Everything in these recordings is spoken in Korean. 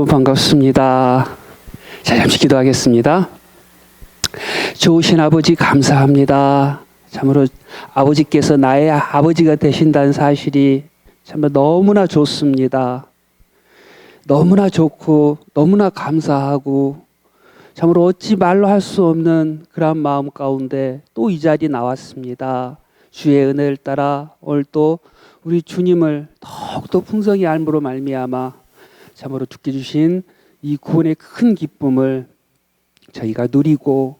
반갑습니다. 자, 잠시 기도하겠습니다. 좋으신 아버지 감사합니다. 참으로 아버지께서 나의 아버지가 되신다는 사실이 참 너무나 좋습니다. 너무나 좋고 너무나 감사하고 참으로 어찌 말로 할 수 없는 그런 마음 가운데 또 이 자리에 나왔습니다. 주의 은혜를 따라 오늘 또 우리 주님을 더욱더 풍성히 알므로 말미암아 참으로 주께 주신 이 구원의 큰 기쁨을 저희가 누리고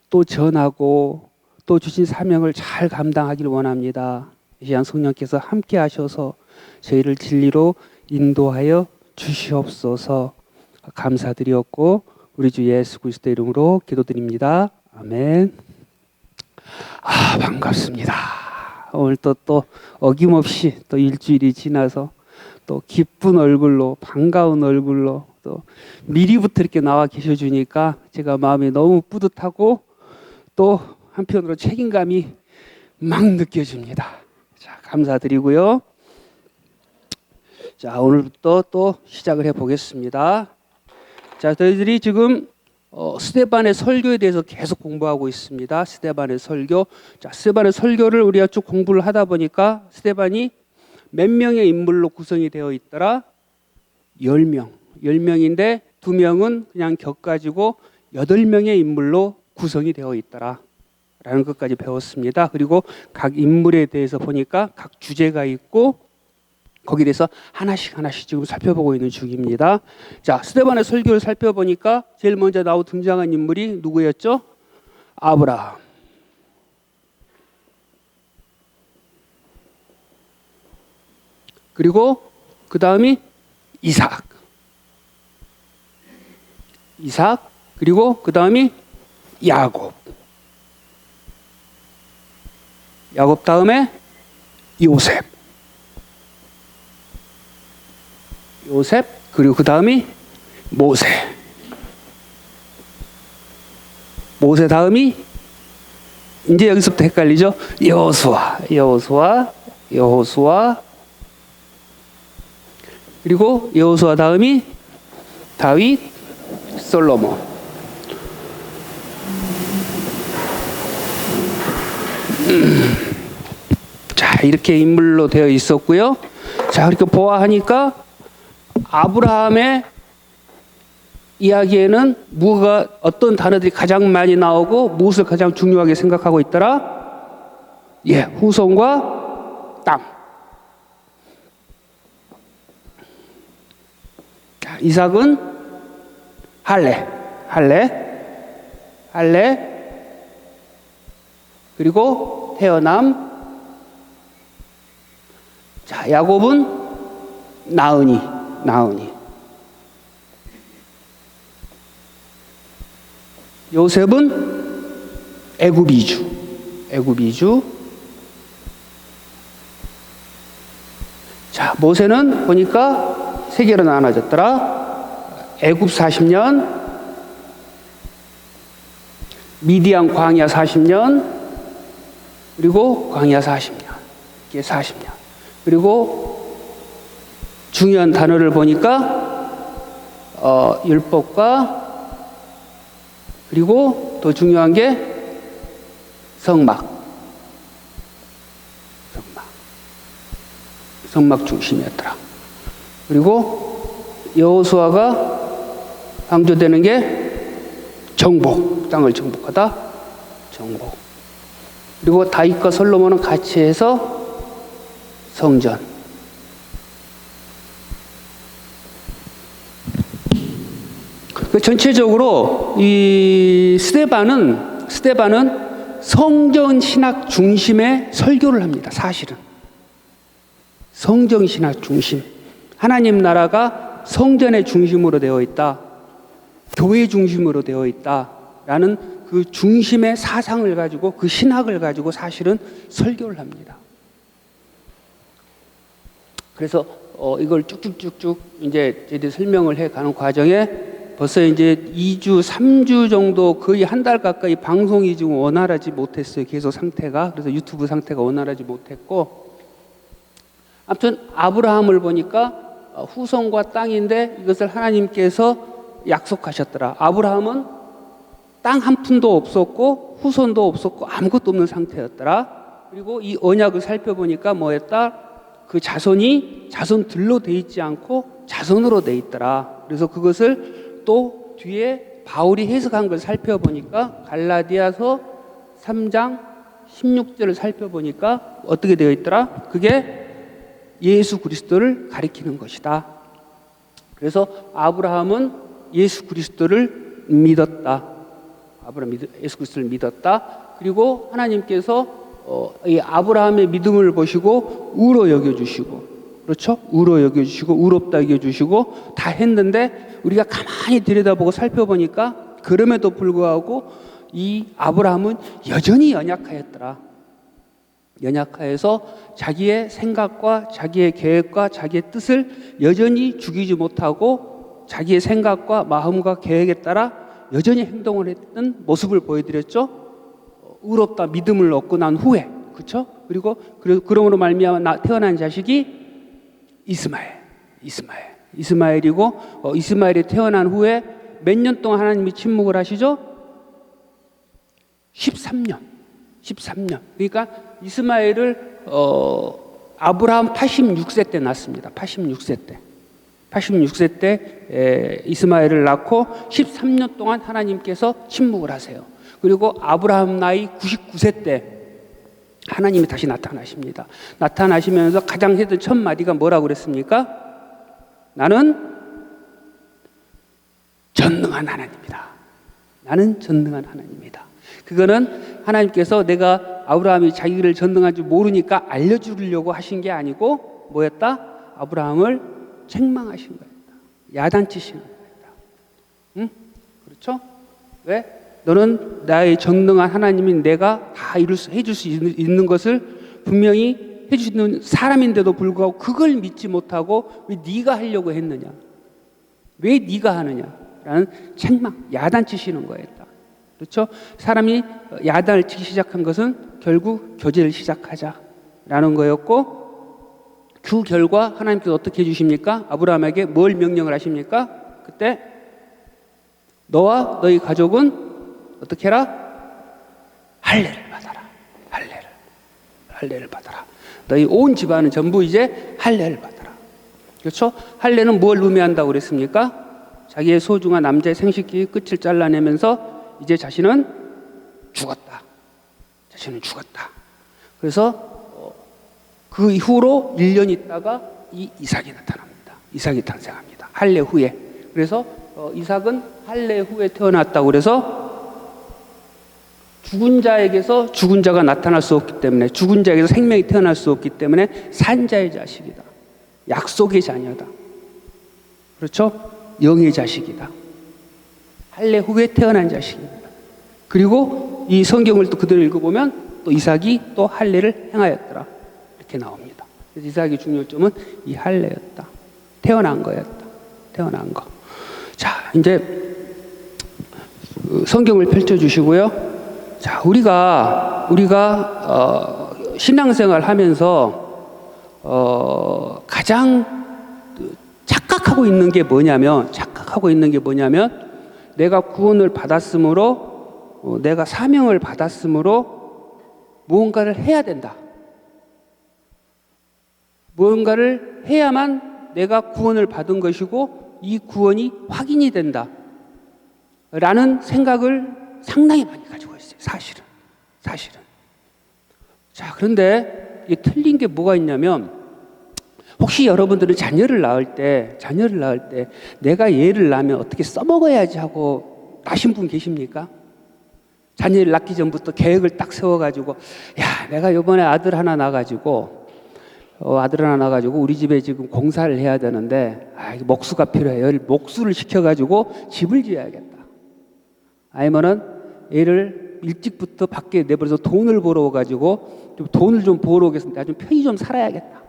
또 전하고 또 주신 사명을 잘 감당하길 원합니다. 이 시간 성령께서 함께 하셔서 저희를 진리로 인도하여 주시옵소서. 감사드렸고 우리 주 예수 그리스도 이름으로 기도드립니다. 아멘. 반갑습니다. 오늘 또 어김없이 또 일주일이 지나서 또 기쁜 얼굴로 반가운 얼굴로 또 미리부터 이렇게 나와 계셔주니까 제가 마음이 너무 뿌듯하고 또 한편으로 책임감이 막 느껴집니다. 자, 감사드리고요. 자, 오늘부터 또 시작을 해보겠습니다. 자, 저희들이 지금 스데반의 설교에 대해서 계속 공부하고 있습니다. 스데반의 설교. 자, 스데반의 설교를 우리가 쭉 공부를 하다 보니까 스데반이 몇 명의 인물로 구성이 되어 있더라? 10명. 10명인데 2명은 그냥 격가지고 8명의 인물로 구성이 되어 있더라. 라는 것까지 배웠습니다. 그리고 각 인물에 대해서 보니까 각 주제가 있고 거기에 대해서 하나씩 지금 살펴보고 있는 중입니다. 자, 스데반의 설교를 살펴보니까 제일 먼저 등장한 인물이 누구였죠? 아브라함. 그리고 그 다음이 이삭. 그리고 그 다음이 야곱. 야곱 다음에 요셉. 그리고 그 다음이 모세. 모세 다음이 이제 여기서부터 헷갈리죠? 여호수아. 그리고 여호수아 다음이 다윗, 솔로몬. 자, 이렇게 인물로 되어 있었고요. 자, 이렇게 보아하니까 아브라함의 이야기에는 어떤 단어들이 가장 많이 나오고 무엇을 가장 중요하게 생각하고 있더라? 후손과 땅. 자, 이삭은 할례. 그리고 태어남. 자, 야곱은 나은이. 요셉은 애굽 이주. 자, 모세는 보니까 세 개로 나눠졌더라. 애굽 40년, 미디안 광야 40년, 그리고 광야 40년. 이게 40년. 그리고 중요한 단어를 보니까 율법과 그리고 더 중요한 게 성막 중심이었더라. 그리고 여호수아가 강조되는 게 땅을 정복하다. 그리고 다윗과 솔로몬은 같이 해서 성전. 전체적으로 이 스데반은 성전 신학 중심의 설교를 합니다. 사실은 성전 신학 중심, 하나님 나라가 성전의 중심으로 되어 있다, 교회 중심으로 되어 있다라는 그 중심의 사상을 가지고 그 신학을 가지고 사실은 설교를 합니다. 그래서 이걸 쭉쭉쭉쭉 이제 저희들이 설명을 해가는 과정에 벌써 이제 2주, 3주 정도 거의 한 달 가까이 방송이 지금 원활하지 못했어요. 계속 상태가. 그래서 유튜브 상태가 원활하지 못했고, 아무튼 아브라함을 보니까 후손과 땅인데 이것을 하나님께서 약속하셨더라. 아브라함은 땅 한 푼도 없었고 후손도 없었고 아무것도 없는 상태였더라. 그리고 이 언약을 살펴보니까 뭐였다? 그 자손이 자손들로 돼 있지 않고 자손으로 돼 있더라. 그래서 그것을 또 뒤에 바울이 해석한 걸 살펴보니까 갈라디아서 3장 16절을 살펴보니까 어떻게 되어 있더라? 그게 예수 그리스도를 가리키는 것이다. 그래서 아브라함은 예수 그리스도를 믿었다. 예수 그리스도를 믿었다. 그리고 하나님께서 이 아브라함의 믿음을 보시고 의로 여겨주시고, 그렇죠? 의로 여겨주시고 의롭다 여겨주시고 다 했는데 우리가 가만히 들여다보고 살펴보니까 그럼에도 불구하고 이 아브라함은 여전히 연약하였더라. 연약하여서 자기의 생각과 자기의 계획과 자기의 뜻을 여전히 죽이지 못하고 자기의 생각과 마음과 계획에 따라 여전히 행동을 했던 모습을 보여드렸죠. 의롭다 믿음을 얻고 난 후에, 그렇죠? 그리고 그러므로 말미암아 태어난 자식이 이스마엘이고 이스마엘이 태어난 후에 몇 년 동안 하나님이 침묵을 하시죠? 13년. 그러니까 이스마엘을 아브라함 86세 때 낳습니다. 86세 때 이스마엘을 낳고 13년 동안 하나님께서 침묵을 하세요. 그리고 아브라함 나이 99세 때 하나님이 다시 나타나십니다. 나타나시면서 가장 했던 첫 마디가 뭐라고 그랬습니까? 나는 전능한 하나님이다. 나는 전능한 하나님이다. 그거는 하나님께서 내가 아브라함이 자기를 전능한 줄 모르니까 알려주려고 하신 게 아니고 뭐였다? 아브라함을 책망하신 거였다. 야단치시는 거였다. 응? 그렇죠? 왜? 너는 나의 전능한 하나님인 내가 다 해줄 수 있는 것을 분명히 해주시는 사람인데도 불구하고 그걸 믿지 못하고 왜 네가 하려고 했느냐? 왜 네가 하느냐? 라는 책망, 야단치시는 거였다. 그렇죠? 사람이 야단을 치기 시작한 것은 결국 교제를 시작하자라는 거였고 그 결과 하나님께서 어떻게 해주십니까? 아브라함에게 뭘 명령을 하십니까? 그때 너와 너희 가족은 어떻게 해라? 할례를 받아라. 할례를 받아라. 너희 온 집안은 전부 이제 할례를 받아라. 그렇죠? 할례는 뭘 의미한다고 그랬습니까? 자기의 소중한 남자의 생식기 끝을 잘라내면서 이제 자신은 죽었다. 그래서 그 이후로 1년 있다가 이 이삭이 나타납니다. 이삭이 탄생합니다. 할례 후에. 그래서 이삭은 할례 후에 태어났다고 그래서 죽은 자에게서 죽은 자가 나타날 수 없기 때문에 죽은 자에게서 생명이 태어날 수 없기 때문에 산자의 자식이다. 약속의 자녀다. 그렇죠? 영의 자식이다. 할례 후에 태어난 자식입니다. 그리고 이 성경을 또 그대로 읽어보면 또 이삭이 또 할례를 행하였더라. 이렇게 나옵니다. 그래서 이삭의 중요점은 이 할례였다. 태어난 거였다. 태어난 거. 자, 이제 성경을 펼쳐주시고요. 자, 우리가 신앙생활 하면서 가장 착각하고 있는 게 뭐냐면 내가 구원을 받았으므로 내가 사명을 받았으므로 무언가를 해야 된다. 무언가를 해야만 내가 구원을 받은 것이고 이 구원이 확인이 된다. 라는 생각을 상당히 많이 가지고 있어요. 사실은. 자, 그런데 이게 틀린 게 뭐가 있냐면 혹시 여러분들은 자녀를 낳을 때 내가 얘를 낳으면 어떻게 써먹어야지 하고 낳으신 분 계십니까? 자녀를 낳기 전부터 계획을 딱 세워가지고 내가 이번에 아들 하나 낳아가지고 우리 집에 지금 공사를 해야 되는데 목수가 필요해요. 목수를 시켜가지고 집을 지어야겠다. 아니면은 얘를 일찍부터 밖에 내버려서 돈을 벌어가지고 돈을 좀 벌어오겠습니다. 좀 편히 좀 살아야겠다.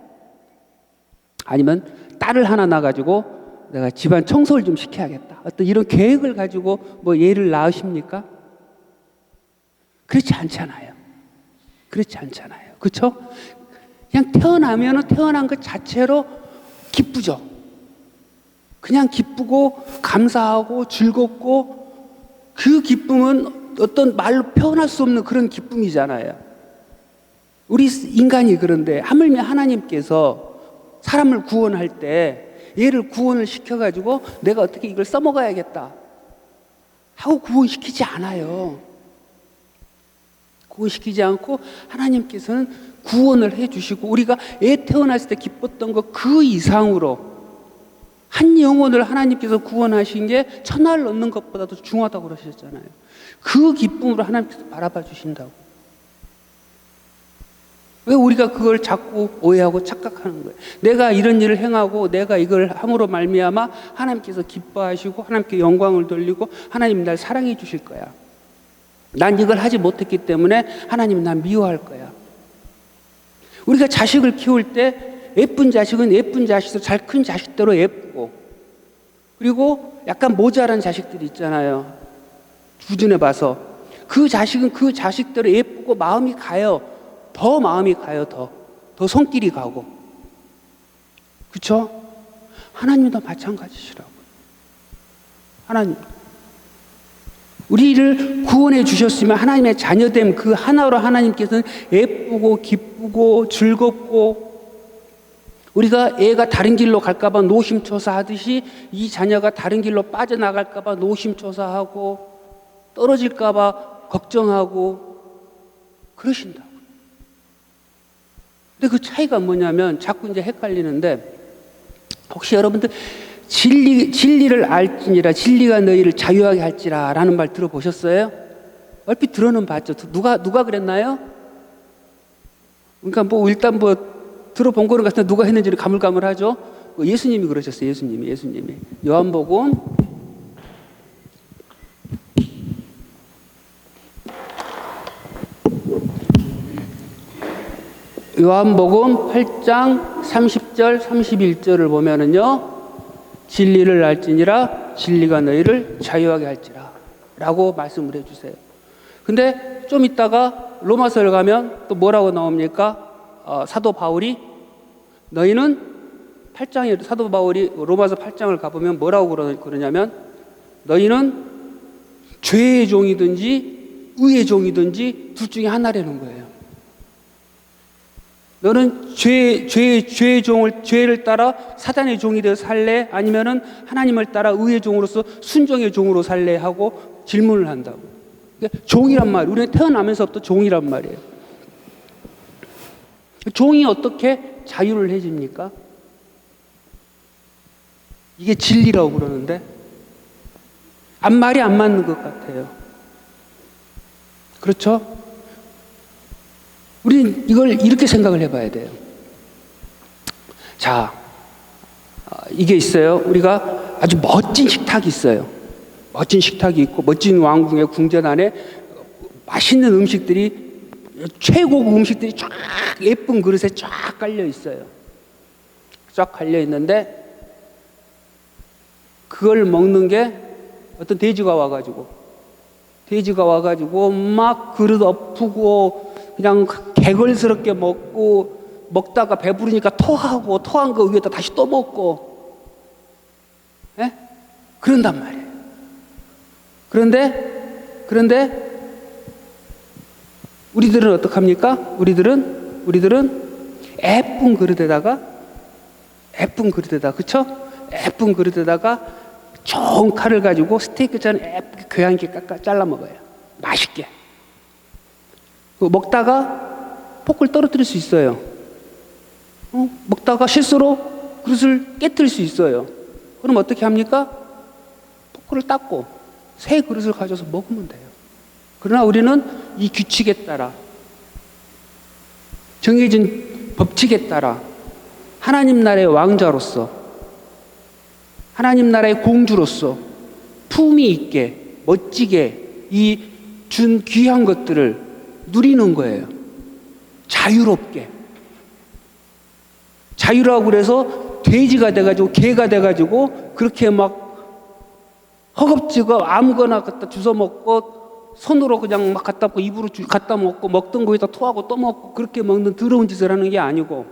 아니면 딸을 하나 낳아가지고 내가 집안 청소를 좀 시켜야겠다. 어떤 이런 계획을 가지고 뭐 얘를 낳으십니까? 그렇지 않잖아요. 그렇죠? 그냥 태어나면은 태어난 것 자체로 기쁘죠. 그냥 기쁘고 감사하고 즐겁고 그 기쁨은 어떤 말로 표현할 수 없는 그런 기쁨이잖아요. 우리 인간이 그런데 하물며 하나님께서 사람을 구원할 때 얘를 구원을 시켜가지고 내가 어떻게 이걸 써먹어야겠다 하고 구원시키지 않아요. 구원시키지 않고 하나님께서는 구원을 해주시고 우리가 애 태어났을 때 기뻤던 것 그 이상으로 한 영혼을 하나님께서 구원하신 게 천하를 얻는 것보다도 중하다고 그러셨잖아요. 그 기쁨으로 하나님께서 바라봐 주신다고. 왜 우리가 그걸 자꾸 오해하고 착각하는 거예요? 내가 이런 일을 행하고 내가 이걸 함으로 말미암아 하나님께서 기뻐하시고 하나님께 영광을 돌리고 하나님 날 사랑해 주실 거야. 난 이걸 하지 못했기 때문에 하나님 날 미워할 거야. 우리가 자식을 키울 때 예쁜 자식은 예쁜 자식도 잘 큰 자식대로 예쁘고, 그리고 약간 모자란 자식들이 있잖아요. 두준해 봐서 그 자식은 그 자식대로 예쁘고 마음이 가요. 더 마음이 가요. 더 손길이 가고. 그렇죠? 하나님도 마찬가지시라고. 하나님 우리를 구원해 주셨으면 하나님의 자녀됨 그 하나로 하나님께서는 예쁘고 기쁘고 즐겁고, 우리가 애가 다른 길로 갈까봐 노심초사하듯이 이 자녀가 다른 길로 빠져나갈까봐 노심초사하고 떨어질까봐 걱정하고 그러신다고. 근데 그 차이가 뭐냐면 자꾸 이제 헷갈리는데, 혹시 여러분들 진리를 알지니라 진리가 너희를 자유하게 할지라 라는 말 들어보셨어요? 얼핏 들어는 봤죠. 누가 그랬나요? 그러니까 뭐 일단 뭐 들어본 거는 같은데 누가 했는지는 가물가물하죠. 예수님이 그러셨어요. 예수님이 요한복음 8장 30절 31절을 보면은요, 진리를 알지니라 진리가 너희를 자유하게 할지라 라고 말씀을 해주세요. 근데 좀 있다가 로마서를 가면 또 뭐라고 나옵니까? 사도 바울이 너희는 8장에 사도 바울이 로마서 8장을 가보면 뭐라고 그러냐면 너희는 죄의 종이든지 의의 종이든지 둘 중에 하나라는 거예요. 너는 죄를 따라 사단의 종이 되어 살래? 아니면은 하나님을 따라 의의 종으로서 순종의 종으로 살래? 하고 질문을 한다고. 그러니까 종이란 말, 우리는 태어나면서부터 종이란 말이에요. 종이 어떻게 자유를 해줍니까? 이게 진리라고 그러는데 말이 안 맞는 것 같아요. 그렇죠? 우리는 이걸 이렇게 생각을 해봐야 돼요. 자, 이게 있어요. 우리가 아주 멋진 식탁이 있어요. 멋진 식탁이 있고 멋진 왕궁의 궁전 안에 맛있는 음식들이, 최고급 음식들이 쫙 예쁜 그릇에 쫙 깔려 있어요. 쫙 깔려 있는데 그걸 먹는 게 어떤 돼지가 와가지고 막 그릇 엎고 그냥 개걸스럽게 먹다가 배부르니까 토하고 토한 거 위에다 다시 또 먹고, 예? 그런단 말이에요. 그런데 우리들은 어떡합니까? 우리들은 예쁜 그릇에다가 그쵸? 예쁜 그릇에다가 좋은 칼을 가지고 스테이크처럼 예쁘게 교양 있게 잘라 먹어요. 맛있게. 먹다가 포크를 떨어뜨릴 수 있어요. 먹다가 실수로 그릇을 깨뜨릴 수 있어요. 그럼 어떻게 합니까? 포크를 닦고 새 그릇을 가져서 먹으면 돼요. 그러나 우리는 이 규칙에 따라, 정해진 법칙에 따라 하나님 나라의 왕자로서, 하나님 나라의 공주로서 품위 있게 멋지게 이 준 귀한 것들을 누리는 거예요. 자유롭게. 자유라고 그래서 돼지가 돼가지고 개가 돼가지고 그렇게 막 허겁지겁 아무거나 갖다 주워 먹고 손으로 그냥 막 갖다 먹고 입으로 갖다 먹고 먹던 거에다 토하고 또 먹고 그렇게 먹는 더러운 짓을 하는 게 아니고,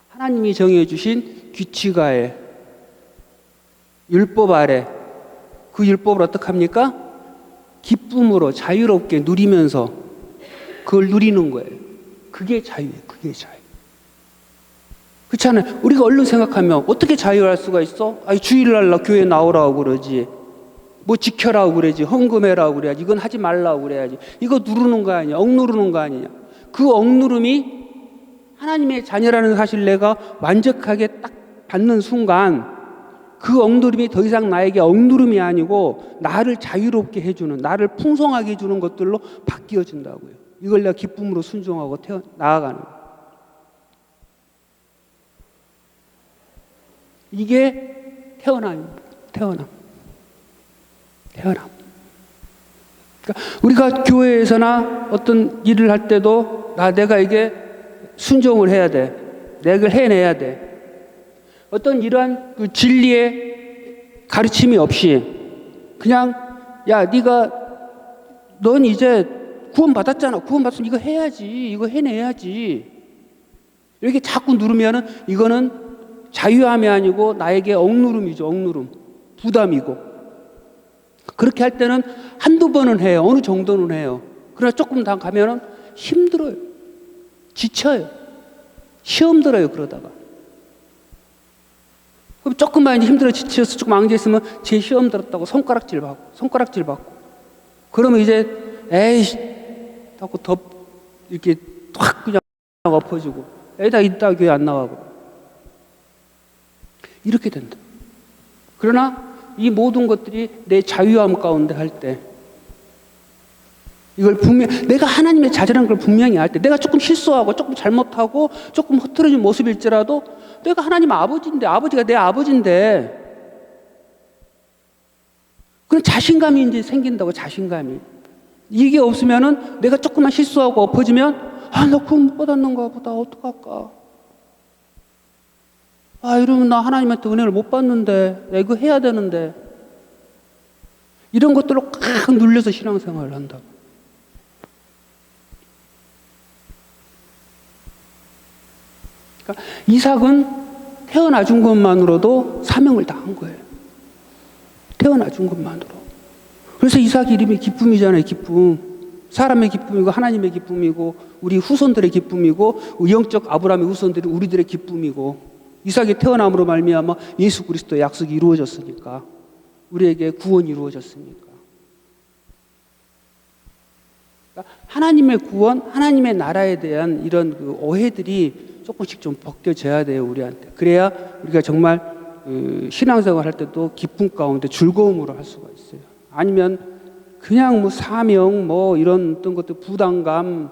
하나님이 정해주신 규칙하에 율법 아래 그 율법을 어떻게 합니까? 기쁨으로 자유롭게 누리면서 그걸 누리는 거예요. 그게 자유예요. 그게 자유. 그렇잖아요. 우리가 얼른 생각하면 어떻게 자유할 수가 있어? 아니, 주일날 나 교회 나오라고 그러지. 뭐 지켜라고 그러지. 헌금해라고 그래야지. 이건 하지 말라고 그래야지. 이거 누르는 거 아니야. 억누르는 거 아니냐. 그 억누름이 하나님의 자녀라는 사실 내가 만족하게 딱 받는 순간 그 억누름이 더 이상 나에게 억누름이 아니고 나를 자유롭게 해주는, 나를 풍성하게 해주는 것들로 바뀌어진다고요. 이걸 내가 기쁨으로 순종하고 나아가는 거예요. 이게 태어남입니다. 태어남. 그러니까 우리가 교회에서나 어떤 일을 할 때도 내가 이게 순종을 해야 돼. 내가 이걸 해내야 돼. 어떤 이러한 그 진리의 가르침이 없이 그냥 야 넌 이제 구원 받았잖아. 구원 받았으면 이거 해야지. 이거 해내야지. 이렇게 자꾸 누르면은 이거는 자유함이 아니고 나에게 억누름이죠. 억누름. 부담이고. 그렇게 할 때는 한두 번은 해요. 어느 정도는 해요. 그러나 조금 더 가면은 힘들어요. 지쳐요. 시험 들어요. 그러다가. 그럼 조금만 힘들어 지쳐서 조금 앙지있으면 제 시험 들었다고 손가락질 받고. 그러면 이제 에이씨 하고 더 이렇게 확 그냥 엎어지고 에이다 이따 교회 안 나가고 이렇게 된다. 그러나 이 모든 것들이 내 자유함 가운데 할 때 이걸 내가 하나님의 자녀라는 걸 분명히 할 때 내가 조금 실수하고 조금 잘못하고 조금 흐트러진 모습일지라도 내가 하나님 아버지인데 아버지가 내 아버지인데 그런 자신감이 이제 생긴다고. 자신감이 이게 없으면은 내가 조금만 실수하고 엎어지면 나 구원 못 받았는가 보다 어떡할까 이러면 나 하나님한테 은혜를 못 받는데 나 이거 해야 되는데 이런 것들로 꽉 눌려서 신앙생활을 한다고. 그러니까 이삭은 태어나 준 것만으로도 사명을 다한 거예요. 태어나 준 것만으로. 그래서 이삭 이름이 기쁨이잖아요. 기쁨. 사람의 기쁨이고 하나님의 기쁨이고 우리 후손들의 기쁨이고 영적 아브라함의 후손들이 우리들의 기쁨이고 이삭이 태어남으로 말미암아 예수 그리스도의 약속이 이루어졌으니까 우리에게 구원이 이루어졌으니까. 그러니까 하나님의 구원, 하나님의 나라에 대한 이런 그 오해들이 조금씩 좀 벗겨져야 돼요, 우리한테. 그래야 우리가 정말 신앙생활 할 때도 기쁨 가운데 즐거움으로 할 수가 있어요. 아니면 그냥 뭐 사명, 뭐 이런 어떤 것들 부담감,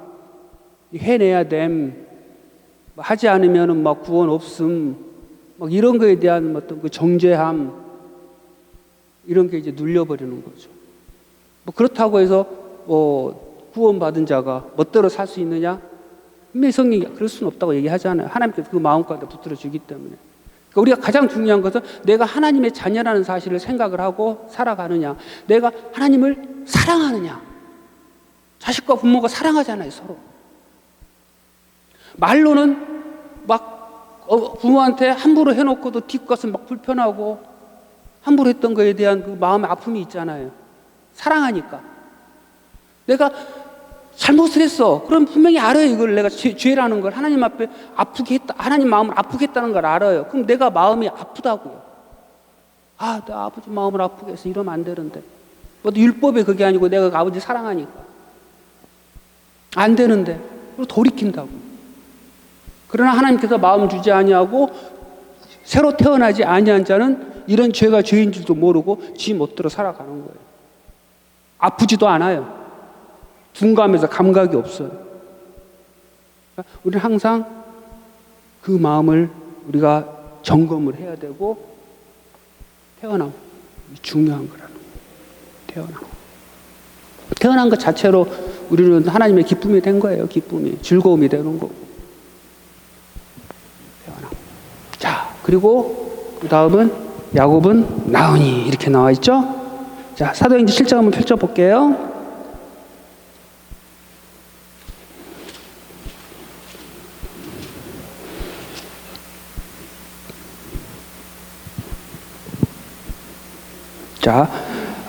해내야 됨, 하지 않으면은 막 구원 없음, 막 이런 거에 대한 어떤 그 정죄함, 이런 게 이제 눌려버리는 거죠. 뭐 그렇다고 해서 구원받은 자가 멋대로 살 수 있느냐? 분명히 성경이 그럴 수는 없다고 얘기하잖아요. 하나님께서 그 마음가운데 붙들어 주기 때문에. 그러니까 우리가 가장 중요한 것은 내가 하나님의 자녀라는 사실을 생각을 하고 살아가느냐, 내가 하나님을 사랑하느냐. 자식과 부모가 사랑하잖아요, 서로. 말로는 막 부모한테 함부로 해놓고도 뒷것은 막 불편하고 함부로 했던 거에 대한 그 마음의 아픔이 있잖아요. 사랑하니까. 내가 잘못을 했어. 그럼 분명히 알아요. 이걸 내가 죄라는 걸 하나님 앞에 아프게 했다. 하나님 마음을 아프게 했다는 걸 알아요. 그럼 내가 마음이 아프다고요. 내 아버지 마음을 아프게 해서 이러면 안 되는데. 율법에 그게 아니고 내가 아버지 사랑하니까. 안 되는데. 그리고 돌이킨다고. 그러나 하나님께서 마음 주지 아니하고 새로 태어나지 아니한 자는 이런 죄가 죄인 줄도 모르고 지 멋대로 살아가는 거예요. 아프지도 않아요. 둔감해서 감각이 없어요. 그러니까 우리는 항상 그 마음을 우리가 점검을 해야 되고 태어남 중요한 거라는 거예요. 태어난 것 자체로 우리는 하나님의 기쁨이 된 거예요. 기쁨이 즐거움이 되는 거고. 태어남. 자, 그리고 그 다음은 야곱은 나으니 이렇게 나와 있죠. 자, 사도행전 7장 한번 펼쳐볼게요. 자,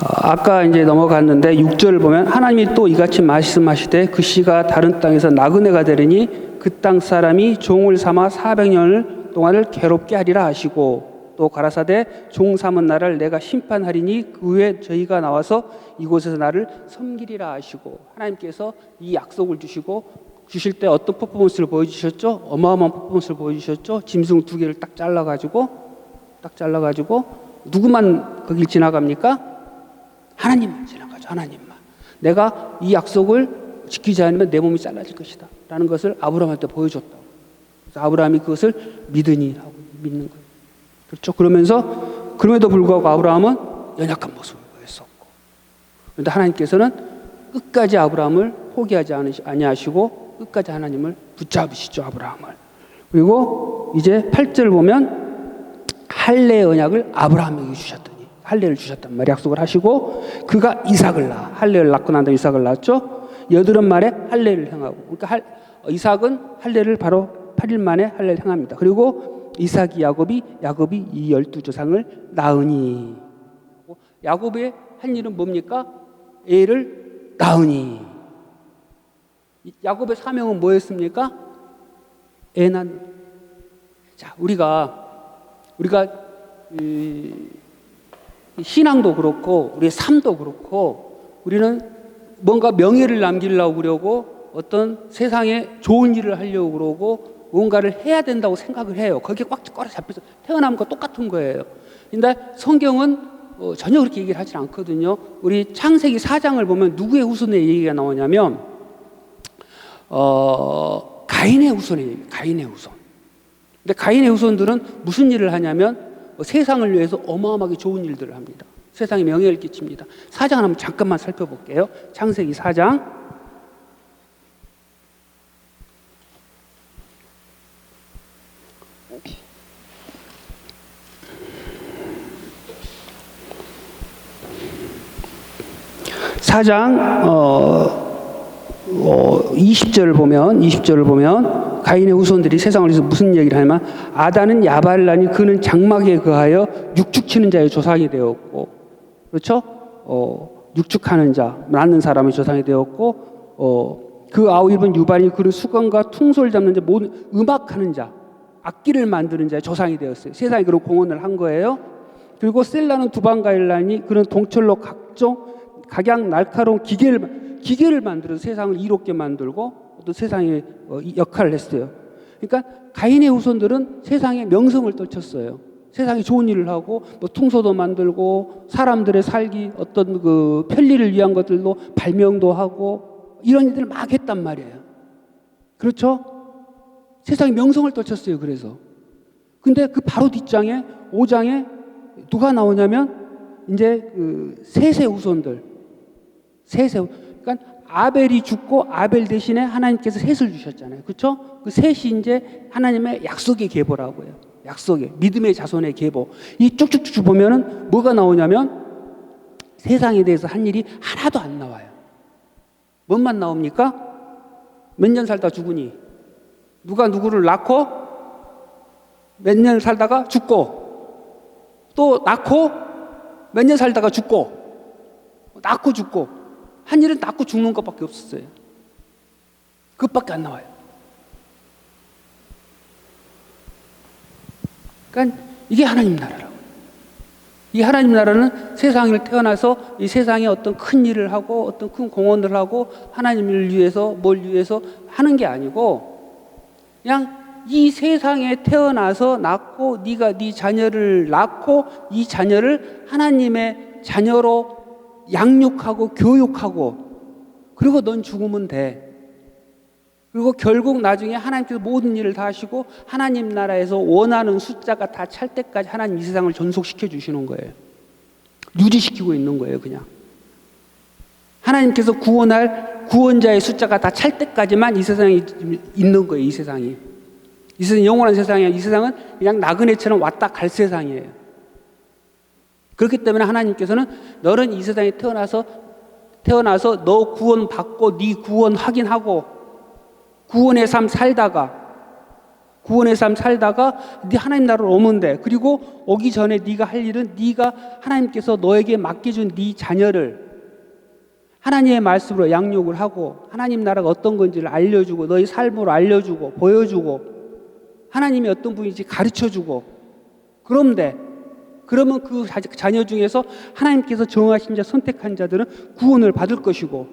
아까 이제 넘어갔는데 6절을 보면 하나님이 또 이같이 말씀하시되 그 씨가 다른 땅에서 나그네가 되리니 그 땅 사람이 종을 삼아 400년 동안을 괴롭게 하리라 하시고 또 가라사대 종 삼은 나를 내가 심판하리니 그 후에 저희가 나와서 이곳에서 나를 섬기리라 하시고 하나님께서 이 약속을 주실 때 어떤 퍼포먼스를 보여주셨죠? 어마어마한 퍼포먼스를 보여주셨죠? 짐승 2개를 딱 잘라가지고 누구만 거길 지나갑니까? 하나님만 지나가죠. 하나님만. 내가 이 약속을 지키지 않으면 내 몸이 잘라질 것이다 라는 것을 아브라함한테 보여줬다고. 그래서 아브라함이 그것을 믿으니 하고 믿는 거예요. 그렇죠? 그러면서 그럼에도 불구하고 아브라함은 연약한 모습을 보였었고, 그런데 하나님께서는 끝까지 아브라함을 포기하지 아니하시고 끝까지 하나님을 붙잡으시죠. 아브라함을. 그리고 이제 8절 보면 할례의 언약을 아브라함에게 주셨더니 할례를 주셨단 말이에요. 약속을 하시고 그가 이삭을 낳아. 할례를 낳고 난 다음에 이삭을 낳았죠. 여드름 말에 할례를 행하고, 그러니까 이삭은 할례를 바로 8일 만에 할례를 행합니다. 그리고 이삭이 야곱이 이 12조상을 낳으니, 야곱의 한 일은 뭡니까? 애를 낳으니. 야곱의 사명은 뭐였습니까? 애 낳는. 자, 우리가 신앙도 그렇고 우리의 삶도 그렇고 우리는 뭔가 명예를 남기려고 그러고 어떤 세상에 좋은 일을 하려고 그러고 뭔가를 해야 된다고 생각을 해요. 거기에 꽉 잡혀서 태어난 거 똑같은 거예요. 근데 성경은 전혀 그렇게 얘기를 하지 않거든요. 우리 창세기 4장을 보면 누구의 후손의 얘기가 나오냐면 가인의 후손의 얘기. 가인의 후손. 근데 가인의 후손들은 무슨 일을 하냐면 세상을 위해서 어마어마하게 좋은 일들을 합니다. 세상에 명예를 끼칩니다. 4장을 한번 잠깐만 살펴볼게요. 창세기 4장. 사장 20절을 보면 가인의 후손들이 세상을 위해서 무슨 얘기를 하냐면 아단은 야발을 낳으니 그는 장막에 거하여 육축치는 자의 조상이 되었고, 그렇죠? 육축하는 자, 낳는 사람의 조상이 되었고, 그 아우입은 유발이 그는 수건과 퉁소를 잡는 자, 모든 음악하는 자, 악기를 만드는 자의 조상이 되었어요. 세상에 그런 공헌을 한 거예요. 그리고 셀라는 두방가를 낳으니 그는 동철로 각양 날카로운 기계를 만들어서 세상을 이롭게 만들고 또 세상에 역할을 했어요. 그러니까 가인의 후손들은 세상에 명성을 떨쳤어요. 세상에 좋은 일을 하고 뭐 퉁소도 만들고 사람들의 살기 어떤 그 편리를 위한 것들도 발명도 하고 이런 일들을 막 했단 말이에요. 그렇죠? 세상에 명성을 떨쳤어요. 그래서 근데 그 바로 뒷장에 5장에 누가 나오냐면 이제 그 셋의 후손들, 그러니까 아벨이 죽고 아벨 대신에 하나님께서 셋을 주셨잖아요. 그렇죠? 그 셋이 이제 하나님의 약속의 계보라고요. 약속의 믿음의 자손의 계보. 이 쭉쭉쭉 보면은 뭐가 나오냐면 세상에 대해서 한 일이 하나도 안 나와요. 뭔만 나옵니까? 몇 년 살다 죽으니, 누가 누구를 낳고 몇 년 살다가 죽고, 또 낳고 몇 년 살다가 죽고, 낳고 죽고, 한 일은 낳고 죽는 것밖에 없었어요. 그것밖에 안 나와요. 그러니까 이게 하나님 나라라고. 이 하나님 나라는 세상을 태어나서 이 세상에 어떤 큰 일을 하고 어떤 큰 공헌을 하고 하나님을 위해서 뭘 위해서 하는 게 아니고 그냥 이 세상에 태어나서 낳고 네가 네 자녀를 낳고 이 자녀를 하나님의 자녀로 양육하고 교육하고 그리고 넌 죽으면 돼. 그리고 결국 나중에 하나님께서 모든 일을 다 하시고 하나님 나라에서 원하는 숫자가 다 찰 때까지 하나님 이 세상을 전속시켜 주시는 거예요. 유지시키고 있는 거예요. 그냥 하나님께서 구원할 구원자의 숫자가 다 찰 때까지만 이 세상에 있는 거예요. 이 세상이 영원한 세상이에요. 이 세상은 그냥 나그네처럼 왔다 갈 세상이에요. 그렇기 때문에 하나님께서는 너는 이 세상에 태어나서 너 구원 받고 네 구원 확인하고 구원의 삶 살다가 구원의 삶 살다가 네 하나님 나라로 오면 돼. 그리고 오기 전에 네가 할 일은 네가 하나님께서 너에게 맡겨준 네 자녀를 하나님의 말씀으로 양육을 하고 하나님 나라가 어떤 건지를 알려주고 너의 삶으로 알려주고 보여주고 하나님이 어떤 분인지 가르쳐주고 그러면 돼. 그러면 그 자녀 중에서 하나님께서 정하신 자 선택한 자들은 구원을 받을 것이고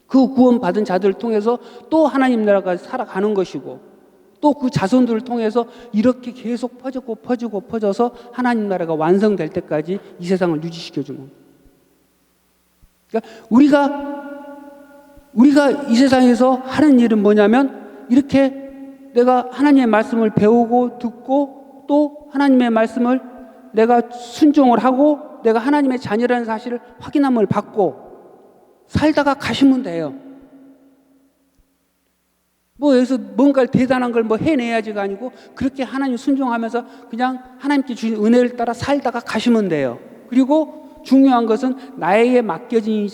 그 구원받은 자들을 통해서 또 하나님 나라가 살아가는 것이고 또 그 자손들을 통해서 이렇게 계속 퍼져서 하나님 나라가 완성될 때까지 이 세상을 유지시켜주는. 그러니까 우리가 이 세상에서 하는 일은 뭐냐면 이렇게 내가 하나님의 말씀을 배우고 듣고 또 하나님의 말씀을 내가 순종을 하고 내가 하나님의 자녀라는 사실을 확인함을 받고 살다가 가시면 돼요. 뭐 여기서 뭔가 대단한 걸 뭐 해내야지가 아니고 그렇게 하나님 순종하면서 그냥 하나님께 주신 은혜를 따라 살다가 가시면 돼요. 그리고 중요한 것은 나에게 맡겨진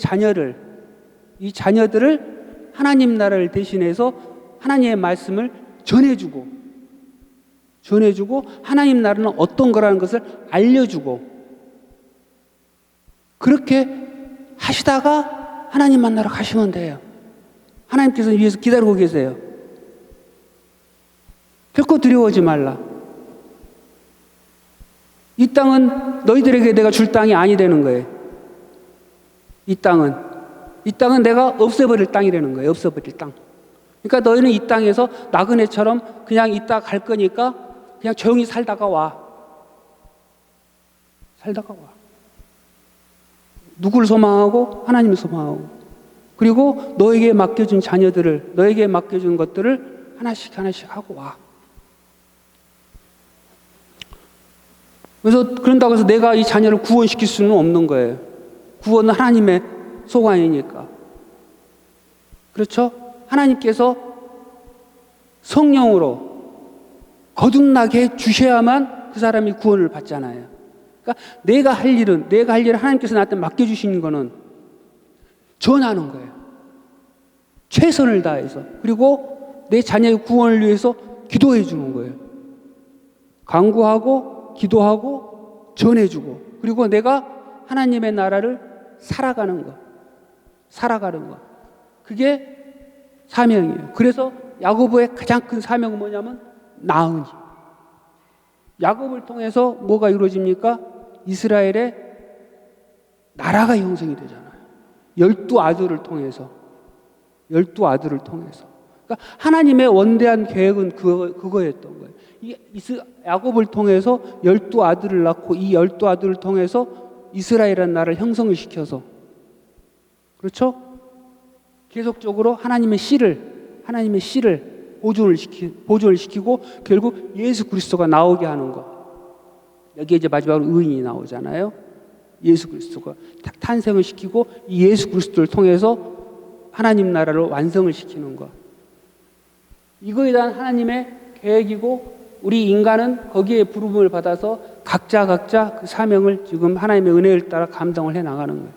이 자녀들을 하나님 나라를 대신해서 하나님의 말씀을 전해주고 하나님 나라는 어떤 거라는 것을 알려주고 그렇게 하시다가 하나님 만나러 가시면 돼요. 하나님께서 위에서 기다리고 계세요. 결코 두려워하지 말라. 이 땅은 너희들에게 내가 줄 땅이 아니 되는 거예요. 이 땅은 내가 없애버릴 땅이라는 거예요. 없애버릴 땅. 그러니까 너희는 이 땅에서 나그네처럼 그냥 있다 갈 거니까 그냥 조용히 살다가 와. 누구를 소망하고 하나님을 소망하고 그리고 너에게 맡겨준 자녀들을 너에게 맡겨준 것들을 하나씩 하고 와. 그래서 그런다고 해서 내가 이 자녀를 구원시킬 수는 없는 거예요. 구원은 하나님의 소관이니까. 그렇죠? 하나님께서 성령으로 거듭나게 주셔야만 그 사람이 구원을 받잖아요. 그러니까 내가 할 일을 하나님께서 나한테 맡겨주신 거는 전하는 거예요. 최선을 다해서. 그리고 내 자녀의 구원을 위해서 기도해 주는 거예요. 간구하고 기도하고 전해주고 그리고 내가 하나님의 나라를 살아가는 것. 그게 사명이에요. 그래서 야고보의 가장 큰 사명은 뭐냐면 나으니. 야곱을 통해서 뭐가 이루어집니까? 이스라엘의 나라가 형성이 되잖아요. 12아들을 통해서. 그러니까 하나님의 원대한 계획은 그거였던 거예요. 야곱을 통해서 12아들을 낳고 이 12아들을 통해서 이스라엘이라는 나라를 형성을 시켜서 그렇죠? 계속적으로 하나님의 씨를 보존을 시키고 결국 예수 그리스도가 나오게 하는 것. 여기에 이제 마지막으로 의인이 나오잖아요. 예수 그리스도가 탄생을 시키고 이 예수 그리스도를 통해서 하나님 나라를 완성을 시키는 것. 이거에 대한 하나님의 계획이고 우리 인간은 거기에 부름을 받아서 각자 그 사명을 지금 하나님의 은혜를 따라 감당을 해 나가는 거예요.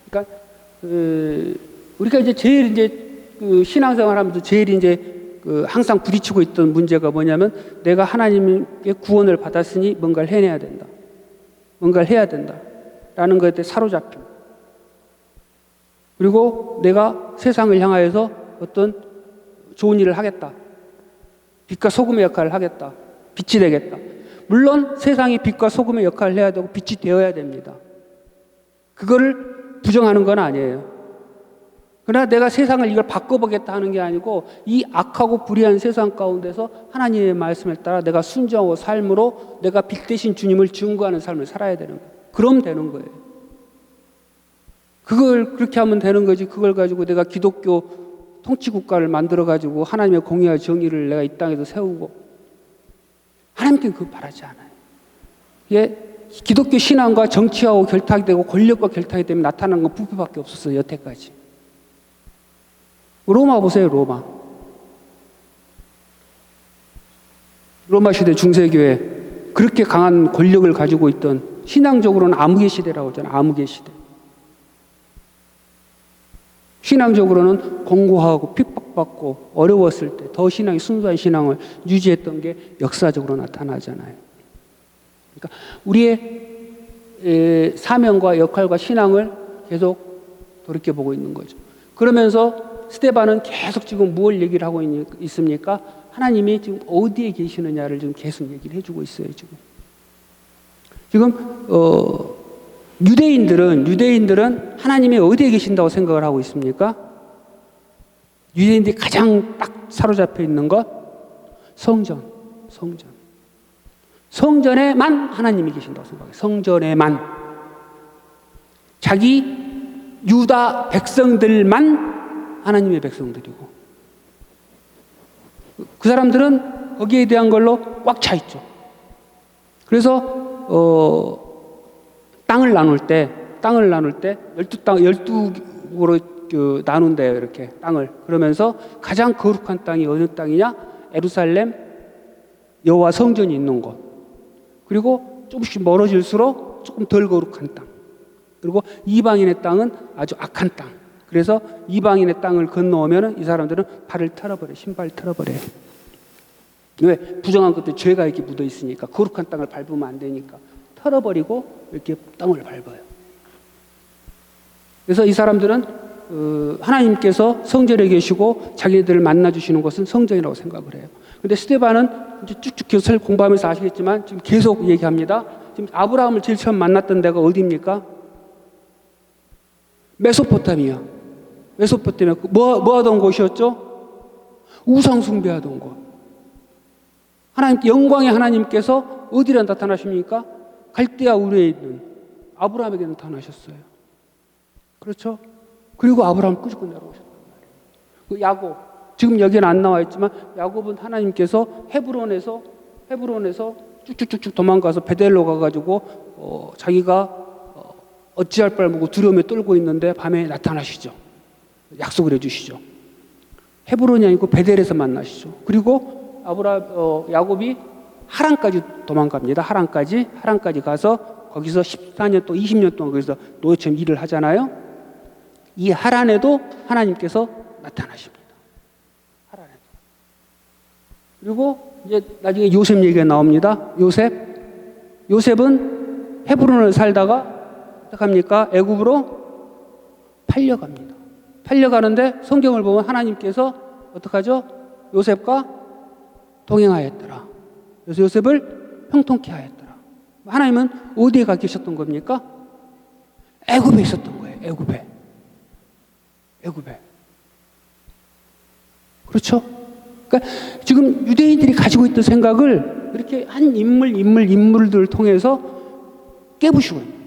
그러니까 우리가 이제 제일 신앙생활하면서 제일 항상 부딪히고 있던 문제가 뭐냐면 내가 하나님의 구원을 받았으니 뭔가를 해내야 된다. 뭔가를 해야 된다라는 것에 사로잡힘. 그리고 내가 세상을 향하여서 어떤 좋은 일을 하겠다. 빛과 소금의 역할을 하겠다. 빛이 되겠다. 물론 세상이 빛과 소금의 역할을 해야 되고 빛이 되어야 됩니다. 그거를 부정하는 건 아니에요. 그러나 내가 세상을 이걸 바꿔보겠다 하는 게 아니고 이 악하고 불의한 세상 가운데서 하나님의 말씀을 따라 내가 순종하고 삶으로 내가 빛 대신 주님을 증거하는 삶을 살아야 되는 거예요. 그럼 되는 거예요. 그걸 그렇게 하면 되는 거지. 그걸 가지고 내가 기독교 통치국가를 만들어가지고 하나님의 공의와 정의를 내가 이 땅에서 세우고 하나님께는 그거 바라지 않아요. 이게 기독교 신앙과 정치하고 결탁이 되고 권력과 결탁이 되면 나타나는 건 부패밖에 없었어요. 여태까지. 로마 보세요. 로마 시대 중세교회 그렇게 강한 권력을 가지고 있던 신앙적으로는 암흑의 시대라고 하잖아요. 암흑의 시대. 신앙적으로는 공고하고 핍박받고 축복받고 어려웠을 때 더 신앙이 순수한 신앙을 유지했던 게 역사적으로 나타나잖아요. 그러니까 우리의 사명과 역할과 신앙을 계속 돌이켜보고 있는 거죠. 그러면서 스데반은 계속 지금 무엇을 얘기를 하고 있습니까? 하나님이 지금 어디에 계시느냐를 지금 계속 얘기를 해주고 있어요. 지금 유대인들은 하나님이 어디에 계신다고 생각을 하고 있습니까? 유대인들이 가장 딱 사로잡혀 있는 것 성전. 성전에만 하나님이 계신다고 생각해요. 성전에만. 자기 유다 백성들만 하나님의 백성들이고, 그 사람들은 거기에 대한 걸로 꽉 차 있죠. 그래서 땅을 나눌 때 12국으로 나눈대요. 이렇게 땅을. 그러면서 가장 거룩한 땅이 어느 땅이냐? 예루살렘 여호와 성전이 있는 곳. 그리고 조금씩 멀어질수록 조금 덜 거룩한 땅. 그리고 이방인의 땅은 아주 악한 땅. 그래서 이방인의 땅을 건너오면 이 사람들은 발을 털어버려요. 신발을 털어버려요. 왜? 부정한 것들 죄가 이렇게 묻어 있으니까, 거룩한 땅을 밟으면 안 되니까 털어버리고 이렇게 땅을 밟아요. 그래서 이 사람들은 하나님께서 성전에 계시고 자기들을 만나주시는 것은 성전이라고 생각을 해요. 근데 스데반은 이제 쭉쭉 계속 공부하면서 아시겠지만 지금 계속 얘기합니다. 지금 아브라함을 제일 처음 만났던 데가 어디입니까? 메소포타미아. 뭐 하던 곳이었죠? 우상 숭배하던 곳. 영광의 하나님께서 어디에 나타나십니까? 갈대아 우르에 있는 아브라함에게 나타나셨어요. 그렇죠? 그리고 아브라함을 끄집고 내려오셨단 말이에요. 야곱, 지금 여기는 안 나와 있지만 야곱은 하나님께서 헤브론에서 쭉쭉쭉쭉 도망가서 베델로 가가지고 자기가 어찌할 바를 모르고 두려움에 떨고 있는데 밤에 나타나시죠. 약속을 해주시죠. 헤브론이 아니고 베델에서 만나시죠. 그리고 야곱이 하란까지 도망갑니다. 하란까지 가서 거기서 14년 동안 20년 동안 거기서 노예처럼 일을 하잖아요. 이 하란에도 하나님께서 나타나십니다. 하란에도. 그리고 이제 나중에 요셉 얘기가 나옵니다. 요셉은 헤브론을 살다가 어떡합니까? 애굽으로 팔려갑니다. 팔려가는데 성경을 보면 하나님께서 어떡하죠? 요셉과 동행하였더라. 그래서 요셉을 형통케 하였더라. 하나님은 어디에 가 계셨던 겁니까? 애굽에 있었던 거예요. 애굽에. 그렇죠? 그러니까 지금 유대인들이 가지고 있던 생각을 이렇게 한 인물들을 통해서 깨부시고 있는.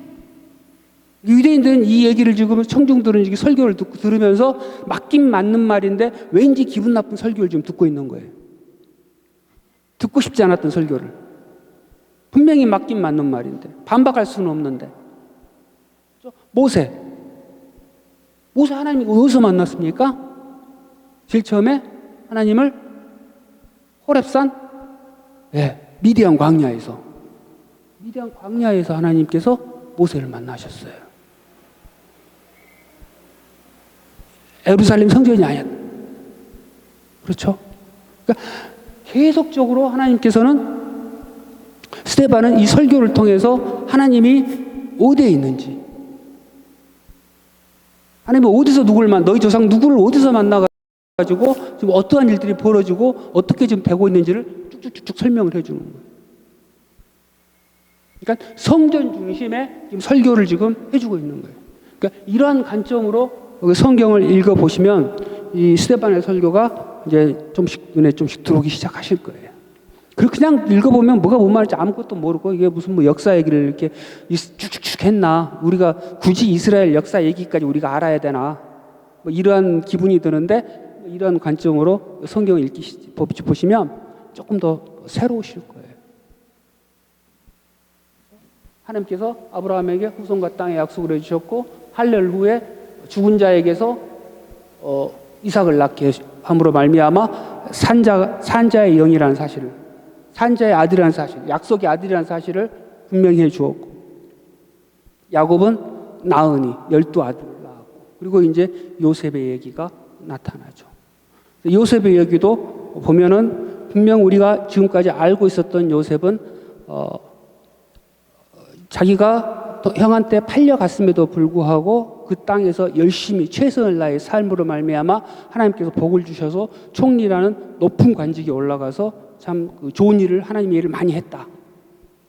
유대인들은 이 얘기를 지금 청중들은 이게 설교를 들으면서 맞긴 맞는 말인데 왠지 기분 나쁜 설교를 지금 듣고 있는 거예요. 듣고 싶지 않았던 설교를. 분명히 맞긴 맞는 말인데 반박할 수는 없는데. 모세 하나님이 어디서 만났습니까? 제일 처음에 하나님을 호렙산 미디안 광야에서 하나님께서 모세를 만나셨어요. 예루살렘 성전이 아니었. 그렇죠? 그러니까 계속적으로 하나님께서는 스데반은 이 설교를 통해서 하나님이 어디에 있는지, 하나님이 어디서 너희 조상 누구를 어디서 만나가지고 지금 어떠한 일들이 벌어지고 어떻게 지금 되고 있는지를 쭉쭉쭉 설명을 해주는 거예요. 그러니까 성전 중심의 지금 설교를 지금 해주고 있는 거예요. 그러니까 이러한 관점으로 여기 성경을 읽어보시면 이 스데반의 설교가 이제 좀씩 들어오기 시작하실 거예요. 그리고 그냥 읽어보면 뭐가 뭔 말인지 아무것도 모르고 이게 무슨 뭐 역사 얘기를 이렇게 쭉쭉쭉 했나, 우리가 굳이 이스라엘 역사 얘기까지 우리가 알아야 되나, 뭐 이러한 기분이 드는데 이러한 관점으로 성경을 보시면 조금 더 새로우실 거예요. 하나님께서 아브라함에게 후손과 땅의 약속을 해주셨고 8년 후에 죽은 자에게서 이삭을 낳게 함으로 말미암아 산자의 영이라는 사실을, 산자의 아들이라는 사실, 약속의 아들이라는 사실을 분명히 해주었고, 야곱은 나은이 12 아들을 낳았고, 그리고 이제 요셉의 얘기가 나타나죠. 요셉의 얘기도 보면은 분명 우리가 지금까지 알고 있었던 요셉은 자기가 형한테 팔려갔음에도 불구하고 그 땅에서 열심히 최선을 다해 삶으로 말미암아 하나님께서 복을 주셔서 총리라는 높은 관직에 올라가서 참 좋은 일을 하나님의 일을 많이 했다.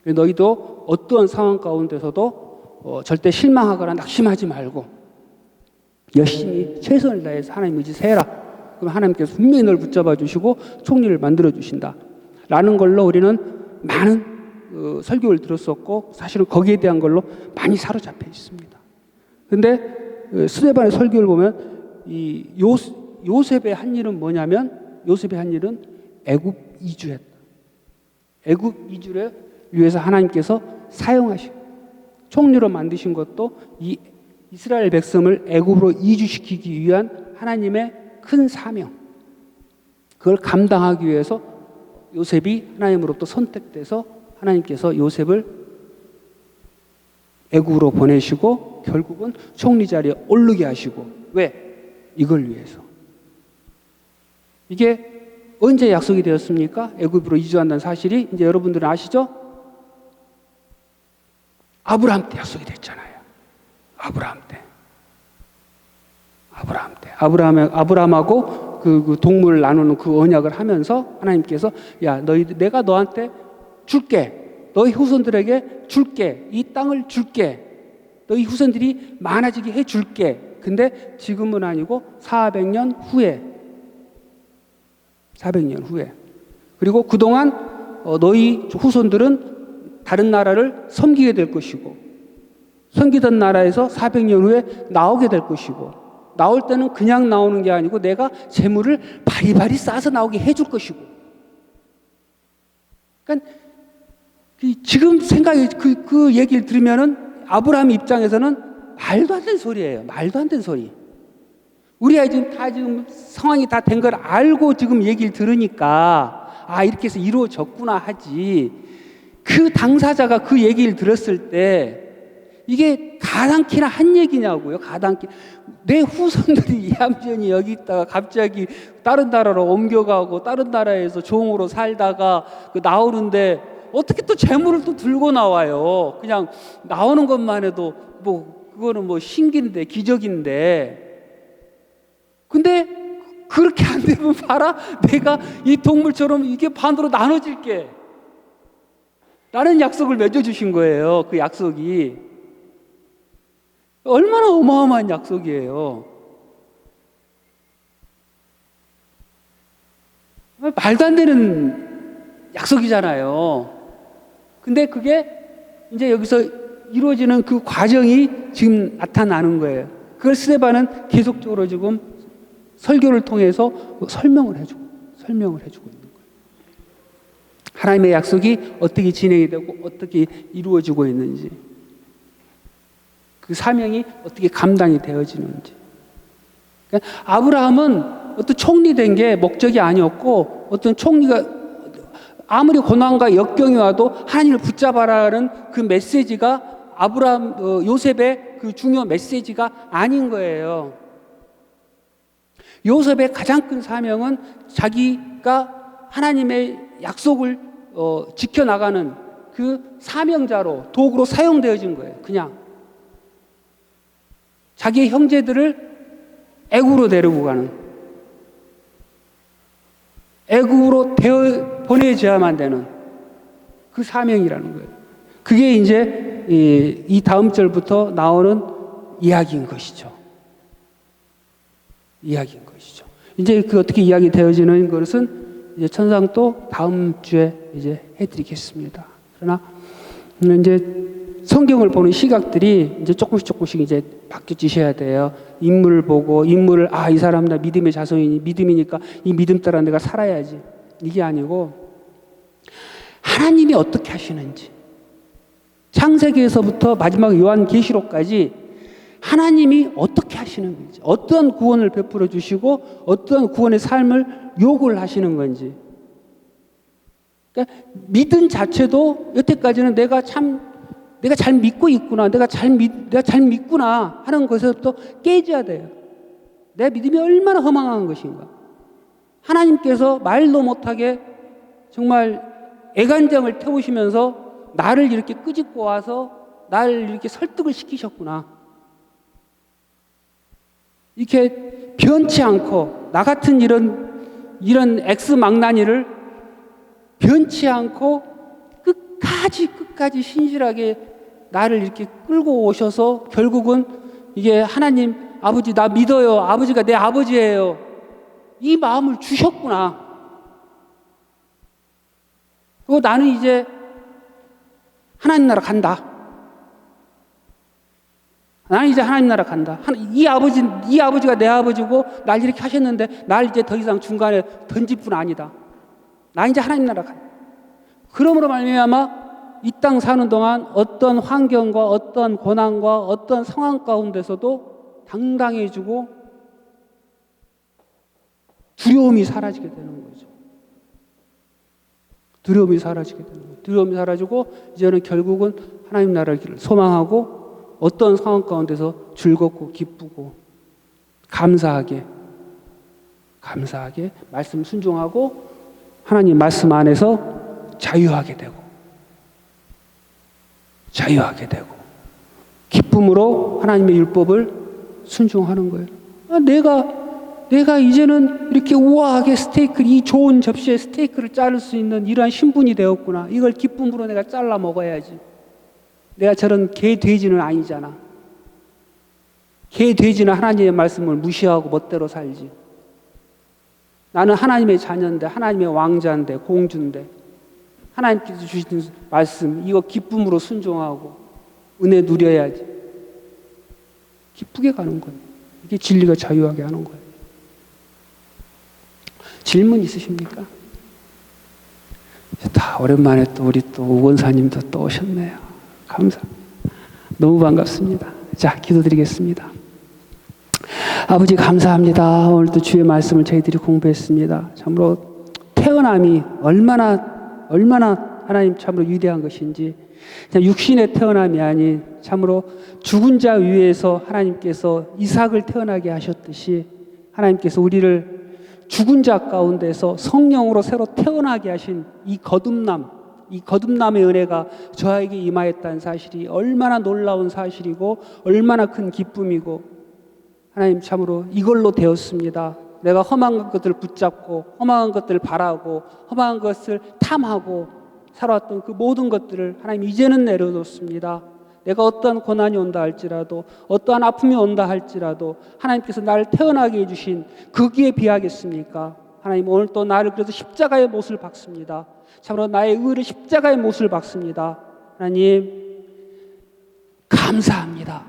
너희도 어떠한 상황 가운데서도 절대 실망하거나 낙심하지 말고 열심히 최선을 다해서 하나님 의지해서 해라. 그럼 하나님께서 분명히 널 붙잡아 주시고 총리를 만들어 주신다. 라는 걸로 우리는 많은 설교를 들었었고 사실은 거기에 대한 걸로 많이 사로잡혀 있습니다. 근데 스데반의 설교를 보면 이 요셉의 한 일은 뭐냐면 요셉의 한 일은 애굽 이주했다. 애굽 이주를 위해서 하나님께서 사용하시고 총리로 만드신 것도 이 이스라엘 백성을 애굽으로 이주시키기 위한 하나님의 큰 사명, 그걸 감당하기 위해서 요셉이 하나님으로부터 선택돼서 하나님께서 요셉을 애굽으로 보내시고 결국은 총리 자리에 오르게 하시고, 왜? 이걸 위해서. 이게 언제 약속이 되었습니까? 애굽으로 이주한다는 사실이 이제 여러분들은 아시죠? 아브라함 때 약속이 됐잖아요. 아브라함 때. 아브라함하고 그 동물을 나누는 그 언약을 하면서 하나님께서 야, 내가 너한테 줄게. 너희 후손들에게 줄게. 이 땅을 줄게. 너희 후손들이 많아지게 해 줄게. 근데 지금은 아니고 400년 후에. 그리고 그동안 너희 후손들은 다른 나라를 섬기게 될 것이고 섬기던 나라에서 400년 후에 나오게 될 것이고 나올 때는 그냥 나오는 게 아니고 내가 재물을 바리바리 싸서 나오게 해줄 것이고. 그러니까 지금 생각이 그 얘기를 들으면은 아브라함 입장에서는 말도 안 되는 소리예요. 말도 안 되는 소리. 우리가 지금 상황이 다 된 걸 알고 지금 얘기를 들으니까 이렇게 해서 이루어졌구나 하지. 그 당사자가 그 얘기를 들었을 때 이게 가당키나 한 얘기냐고요. 가당키. 내 후손들이 얌전히 여기 있다가 갑자기 다른 나라로 옮겨가고 다른 나라에서 종으로 살다가 나오는데 어떻게 또 재물을 또 들고 나와요. 그냥 나오는 것만 해도 그거는 신기인데 기적인데. 근데 그렇게 안 되면 봐라. 내가 이 동물처럼 이게 반으로 나눠질게. 라는 약속을 맺어주신 거예요. 그 약속이. 얼마나 어마어마한 약속이에요. 말도 안 되는 약속이잖아요. 근데 그게 이제 여기서 이루어지는 그 과정이 지금 나타나는 거예요. 그걸 스데반은 계속적으로 지금 설교를 통해서 설명을 해주고 있는 거예요. 하나님의 약속이 어떻게 진행이 되고 어떻게 이루어지고 있는지, 그 사명이 어떻게 감당이 되어지는지. 그러니까 아브라함은 어떤 총리 된 게 목적이 아니었고, 어떤 총리가 아무리 고난과 역경이 와도 하나님을 붙잡아라는 그 메시지가 요셉의 그 중요한 메시지가 아닌 거예요. 요셉의 가장 큰 사명은 자기가 하나님의 약속을 지켜나가는 그 사명자로, 도구로 사용되어진 거예요. 그냥 자기의 형제들을 애굽으로 데리고 가는, 애굽으로 보내줘야만 되는 그 사명이라는 거예요. 그게 이제 이 다음 절부터 나오는 이야기인 것이죠. 이제 그 어떻게 이야기 되어지는 것은 이제 천상 또 다음 주에 이제 해드리겠습니다. 그러나 이제 성경을 보는 시각들이 이제 조금씩 이제 바뀌어지셔야 돼요. 인물을 보고 이 사람 나 믿음의 자손이니 믿음이니까 이 믿음 따라 내가 살아야지. 이게 아니고 하나님이 어떻게 하시는지, 창세기에서부터 마지막 요한계시록까지 하나님이 어떻게 하시는 건지, 어떤 구원을 베풀어 주시고 어떤 구원의 삶을 요구를 하시는 건지. 그러니까 믿음 자체도 여태까지는 내가 잘 믿고 있구나, 내가 잘 믿구나 하는 것에서부터 깨져야 돼요. 내 믿음이 얼마나 허망한 것인가. 하나님께서 말도 못하게 정말 애간장을 태우시면서 나를 이렇게 끄집고 와서 나를 이렇게 설득을 시키셨구나. 이렇게 변치 않고 나 같은 이런 엑스망나니를 변치 않고 끝까지 신실하게 나를 이렇게 끌고 오셔서 결국은 이게 하나님 아버지 나 믿어요. 아버지가 내 아버지예요. 이 마음을 주셨구나. 그리고 나는 이제 하나님 나라 간다. 나는 이제 하나님 나라 간다. 이 아버지가 내 아버지고 날 이렇게 하셨는데 날 이제 더 이상 중간에 던질 뿐 아니다. 나 이제 하나님 나라 간다. 그러므로 말미암아 이 땅 사는 동안 어떤 환경과 어떤 고난과 어떤 상황 가운데서도 당당해지고 두려움이 사라지게 되는 거죠. 두려움이 사라지게 되는 거예요. 두려움이 사라지고 이제는 결국은 하나님 나라를 소망하고 어떤 상황 가운데서 즐겁고 기쁘고 감사하게 말씀 순종하고 하나님 말씀 안에서 자유하게 되고 기쁨으로 하나님의 율법을 순종하는 거예요. 내가 이제는 이렇게 우아하게 이 좋은 접시에 스테이크를 자를 수 있는 이러한 신분이 되었구나. 이걸 기쁨으로 내가 잘라 먹어야지. 내가 저런 개 돼지는 아니잖아. 개 돼지는 하나님의 말씀을 무시하고 멋대로 살지. 나는 하나님의 자녀인데, 하나님의 왕자인데, 공주인데, 하나님께서 주신 말씀 이거 기쁨으로 순종하고 은혜 누려야지. 기쁘게 가는 거예요. 이게 진리가 자유하게 하는 거예요. 질문 있으십니까? 다 오랜만에 또 우리 또 우건사님도 또 오셨네요. 너무 반갑습니다. 자, 기도드리겠습니다. 아버지 감사합니다. 오늘도 주의 말씀을 저희들이 공부했습니다. 참으로 태어남이 얼마나 하나님 참으로 위대한 것인지, 그냥 육신의 태어남이 아닌 참으로 죽은 자 위에서 하나님께서 이삭을 태어나게 하셨듯이 하나님께서 우리를 죽은 자 가운데서 성령으로 새로 태어나게 하신 이 거듭남의 은혜가 저에게 임하였다는 사실이 얼마나 놀라운 사실이고 얼마나 큰 기쁨이고, 하나님 참으로 이걸로 되었습니다. 내가 험한 것들을 붙잡고 험한 것들을 바라고 험한 것을 탐하고 살아왔던 그 모든 것들을 하나님 이제는 내려놓습니다. 내가 어떠한 고난이 온다 할지라도 어떠한 아픔이 온다 할지라도 하나님께서 나를 태어나게 해주신 거기에 비하겠습니까? 하나님 오늘 또 나를 그래서 십자가의 못을 박습니다. 참으로 나의 의를 십자가의 못을 박습니다. 하나님 감사합니다.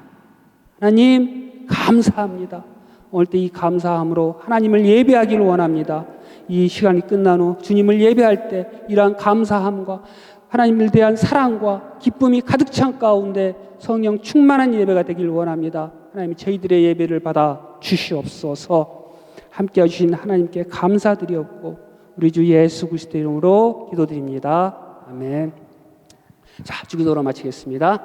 하나님 감사합니다. 오늘 때 이 감사함으로 하나님을 예배하기를 원합니다. 이 시간이 끝난 후 주님을 예배할 때 이러한 감사함과 하나님을 대한 사랑과 기쁨이 가득 찬 가운데 성령 충만한 예배가 되길 원합니다. 하나님 저희들의 예배를 받아 주시옵소서. 함께 해주신 하나님께 감사드리옵고 우리 주 예수 그리스도의 이름으로 기도드립니다. 아멘. 자, 주기도로 마치겠습니다.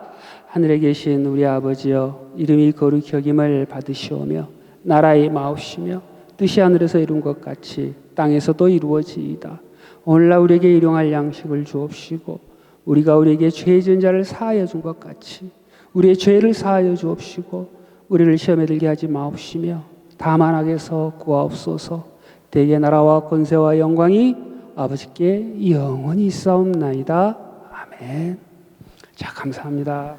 하늘에 계신 우리 아버지여, 이름이 거룩히 여김을 받으시오며 나라의 마옵시며 뜻이 하늘에서 이룬 것 같이 땅에서도 이루어지이다. 오늘날 우리에게 일용할 양식을 주옵시고 우리가 우리에게 죄 지은 자를 사하여 준 것 같이 우리의 죄를 사하여 주옵시고 우리를 시험에 들게 하지 마옵시며 다만 악에서 구하옵소서. 대개 나라와 권세와 영광이 아버지께 영원히 있사옵나이다. 아멘. 자, 감사합니다.